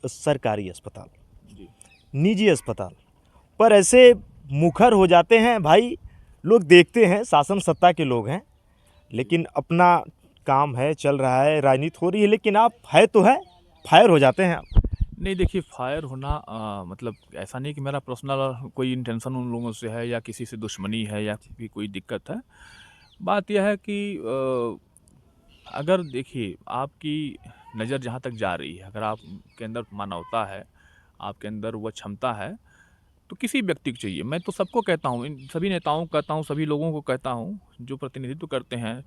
सरकारी अस्पताल, जी। निजी अस्पताल पर ऐसे मुखर हो जाते हैं भाई। लोग देखते हैं, शासन सत्ता के लोग हैं, लेकिन अपना काम है, चल रहा है, राजनीति हो रही है, लेकिन आप है तो है, फायर हो जाते हैं आप। नहीं देखिए, फायर होना मतलब ऐसा नहीं कि मेरा पर्सनल कोई इंटेंशन उन लोगों से है या किसी से दुश्मनी है या भी कोई दिक्कत है। बात यह है कि अगर देखिए आपकी नज़र जहाँ तक जा रही है, अगर आपके अंदर मानवता है, आपके अंदर वह क्षमता है, तो किसी व्यक्ति को चाहिए। मैं तो सबको कहता हूँ, इन सभी नेताओं को कहता हूँ, सभी लोगों को कहता हूँ जो प्रतिनिधित्व करते हैं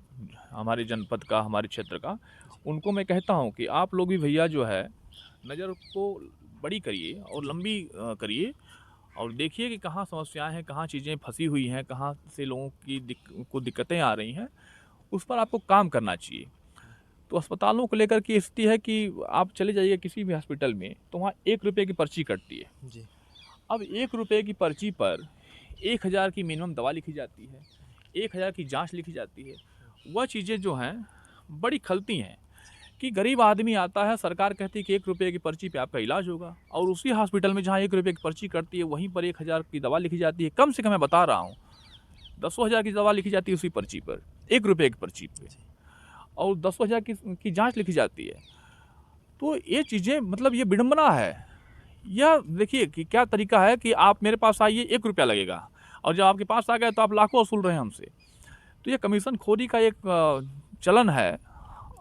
हमारे जनपद का, हमारे क्षेत्र का, उनको मैं कहता हूँ कि आप लोग भी भैया जो है नज़र को बड़ी करिए और लंबी करिए और देखिए कि कहाँ समस्याएं हैं, कहाँ चीज़ें फंसी हुई हैं, कहाँ से लोगों की दिक्कतें आ रही हैं, उस पर आपको काम करना चाहिए। तो अस्पतालों को लेकर की स्थिति है कि आप चले जाइए किसी भी हॉस्पिटल में तो वहाँ 1 रुपये की पर्ची कटती है। जी। अब 1 रुपये की पर्ची पर 1000 की मिनिमम दवा लिखी जाती है, 1000 की जांच लिखी जाती है। वह चीज़ें जो हैं बड़ी खलती हैं कि गरीब आदमी आता है, सरकार कहती है कि 1 रुपये की पर्ची पे आपका इलाज होगा, और उसी हॉस्पिटल में जहाँ 1 रुपये की पर्ची कटती है वहीं पर 1000 की दवा लिखी जाती है। कम से कम मैं बता रहा हूँ 10,000 की दवा लिखी जाती है उसी पर्ची पर, 1 रुपये की पर्ची पे, और 10,000 की जाँच लिखी जाती है। तो ये चीज़ें मतलब ये विडंबना है। यह देखिए कि क्या तरीका है कि आप मेरे पास आइए, 1 रुपया लगेगा, और जब आपके पास आ गए तो आप लाखों वसूल रहे हैं हमसे। तो ये कमीशन खोरी का एक चलन है।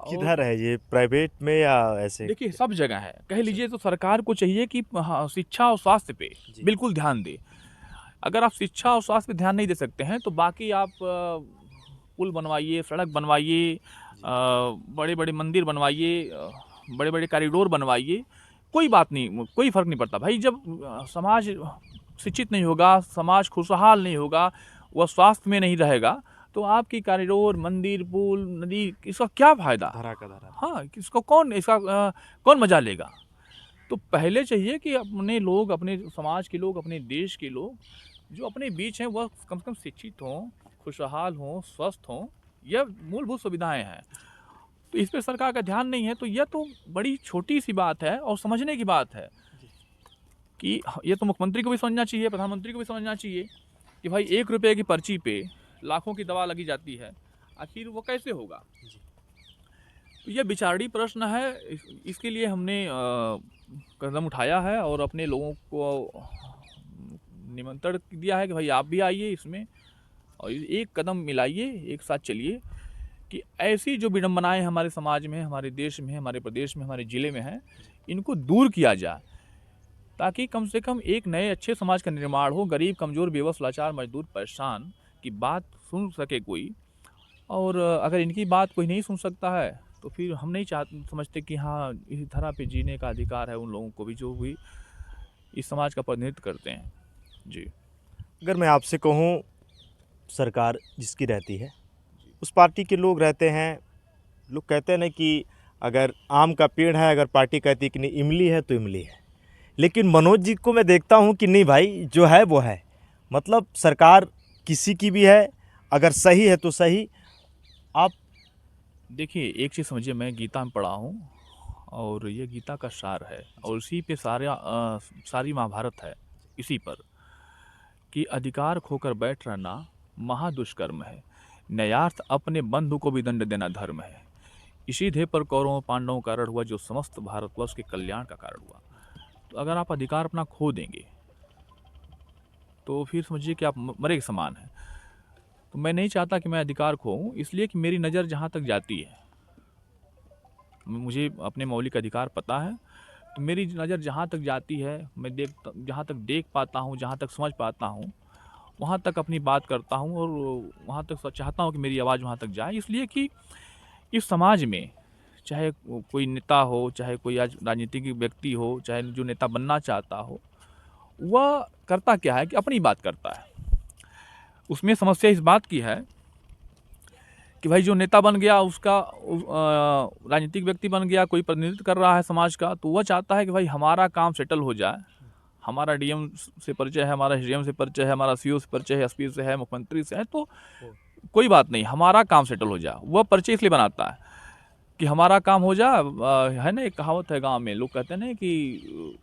किधर है ये, प्राइवेट में या ऐसे? देखिए सब जगह है, कह लीजिए तो सरकार को चाहिए कि हाँ, शिक्षा और स्वास्थ्य पे बिल्कुल ध्यान दे। अगर आप शिक्षा और स्वास्थ्य पे ध्यान नहीं दे सकते हैं तो बाकी आप पुल बनवाइए, सड़क बनवाइए, बड़े बड़े मंदिर बनवाइए, बड़े बड़े कॉरिडोर बनवाइए, कोई बात नहीं, कोई फ़र्क नहीं पड़ता भाई। जब समाज शिक्षित नहीं होगा, समाज खुशहाल नहीं होगा, वह स्वास्थ्य में नहीं रहेगा, तो आपकी कॉरिडोर, मंदिर, पुल, नदी, इसका क्या फ़ायदा? धरा का धरा। हाँ, इसको कौन इसका कौन मज़ा लेगा? तो पहले चाहिए कि अपने लोग, अपने समाज के लोग, अपने देश के लोग जो अपने बीच हैं वह कम से कम शिक्षित हों, खुशहाल हों, स्वस्थ हों। यह मूलभूत सुविधाएँ हैं। तो इस पे सरकार का ध्यान नहीं है, तो यह तो बड़ी छोटी-सी बात है और समझने की बात है कि ये तो मुख्यमंत्री को भी समझना चाहिए, प्रधानमंत्री को भी समझना चाहिए कि भाई 1 रुपये की पर्ची पे लाखों की दवा लगी जाती है, आखिर वो कैसे होगा? तो यह विचारणीय प्रश्न है। इसके लिए हमने कदम उठाया है और अपने लोगों को निमंत्रण दिया है कि भाई आप भी आइए इसमें और एक कदम मिलाइए, एक साथ चलिए कि ऐसी जो विडंबनाएं हमारे समाज में, हमारे देश में, हमारे प्रदेश में, हमारे ज़िले में हैं, इनको दूर किया जाए, ताकि कम से कम एक नए अच्छे समाज का निर्माण हो। गरीब, कमज़ोर, बेबस, लाचार, मजदूर, परेशान की बात सुन सके कोई। और अगर इनकी बात कोई नहीं सुन सकता है तो फिर हम नहीं समझते कि हाँ, इस धरा पे जीने का अधिकार है उन लोगों को भी जो भी इस समाज का प्रतिनिधित्व करते हैं। जी। अगर मैं आपसे कहूँ, सरकार जिसकी रहती है उस पार्टी के लोग रहते हैं। लोग कहते हैं ना कि अगर आम का पेड़ है, अगर पार्टी कहती है कि नहीं इमली है तो इमली है, लेकिन मनोज जी को मैं देखता हूँ कि नहीं भाई, जो है वो है। मतलब सरकार किसी की भी है, अगर सही है तो सही। आप देखिए एक चीज़ समझिए, मैं गीता में पढ़ा हूँ और ये गीता का सार है और इसी पे सारी महाभारत है, इसी पर कि अधिकार खोकर बैठ रहना महादुष्कर्म है, न्यायार्थ अपने बंधु को भी दंड देना धर्म है। इसी ध्येय पर कौरवों पांडवों का रण हुआ जो समस्त भारतवर्ष के कल्याण का कारण हुआ। तो अगर आप अधिकार अपना खो देंगे तो फिर समझिए कि आप मरे के समान हैं। तो मैं नहीं चाहता कि मैं अधिकार खोऊं, इसलिए कि मेरी नज़र जहाँ तक जाती है, मुझे अपने मौलिक अधिकार पता है, तो मेरी नज़र जहाँ तक जाती है, मैं जहाँ तक देख पाता हूँ, जहाँ तक समझ पाता हूँ, वहाँ तक अपनी बात करता हूँ और वहाँ तक चाहता हूँ कि मेरी आवाज़ वहाँ तक जाए। इसलिए कि इस समाज में चाहे कोई नेता हो, चाहे कोई आज राजनीतिक व्यक्ति हो, चाहे जो नेता बनना चाहता हो, वह करता क्या है कि अपनी बात करता है। उसमें समस्या इस बात की है कि भाई जो नेता बन गया, उसका राजनीतिक व्यक्ति बन गया, कोई प्रतिनिधित्व कर रहा है समाज का, तो वह चाहता है कि भाई हमारा काम सेटल हो जाए, हमारा डीएम से परिचय है, हमारा एसडीएम से परिचय है, हमारा सीओ से परिचय है, एसपी से है, मुख्यमंत्री से है, तो कोई बात नहीं, हमारा काम सेटल हो जाए। वह परिचय इसलिए बनाता है। कि हमारा काम हो जाए। है ना, एक कहावत है गांव में, लोग कहते हैं ना कि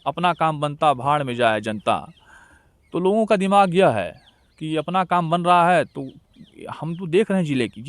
अपना काम बनता भाड़ में जाए जनता। तो लोगों का दिमाग यह है कि अपना काम बन रहा है तो हम तो देख रहे हैं जिले की